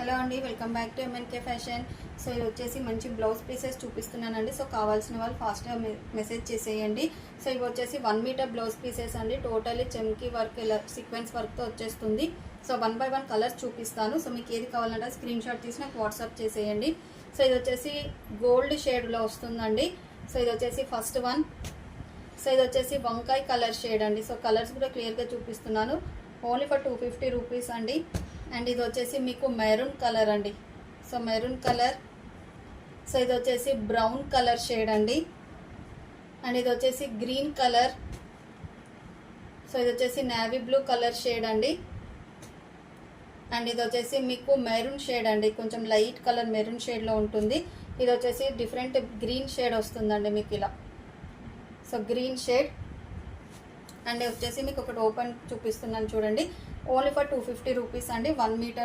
Hello అండి, welcome back to MNK fashion. So ఇది వచ్చేసి మంచి బ్లౌజ్ పీసెస్ చూపిస్తున్నానండి. సో కావాల్సిన వాళ్ళు ఫాస్ట్గా మెసేజ్ చేసేయండి. సో ఇవి వచ్చేసి 1 మీటర్ బ్లౌజ్ పీసెస్ అండి. టోటల్లీ చెమ్కీ వర్క్ ఇలా సీక్వెన్స్ వర్క్తో వచ్చేస్తుంది. సో 1 బై 1 కలర్స్ చూపిస్తాను. సో మీకు ఏది కావాలంటే స్క్రీన్ షాట్ తీసి నాకు వాట్సాప్ చేసేయండి. సో ఇది వచ్చేసి గోల్డ్ షేడ్లో వస్తుందండి. సో ఇది వచ్చేసి ఫస్ట్ వన్. సో ఇది వచ్చేసి వంకాయ కలర్ షేడ్ అండి. సో కలర్స్ కూడా క్లియర్గా చూపిస్తున్నాను. ఓన్లీ ఫర్ 250 రూపీస్ అండి. అండ్ ఇది వచ్చేసి మీకు మెరూన్ కలర్ అండి. So maroon colour. సో ఇది వచ్చేసి బ్రౌన్ కలర్ షేడ్ అండి. అండ్ ఇది వచ్చేసి గ్రీన్ కలర్. సో ఇది వచ్చేసి నేవీ బ్లూ కలర్ షేడ్ అండి. అండ్ ఇది వచ్చేసి మీకు మెరూన్ షేడ్ అండి, కొంచెం లైట్ కలర్ మెరూన్ షేడ్లో ఉంటుంది. ఇది వచ్చేసి డిఫరెంట్ గ్రీన్ షేడ్ వస్తుందండి మీకు ఇలా. So green shade. అండ్ వచ్చేసి మీకు ఒకటి ఓపెన్ చూపిస్తున్నాను చూడండి. ఓన్లీ ఫర్ 250 రూపీస్ అండి. 1 మీటర్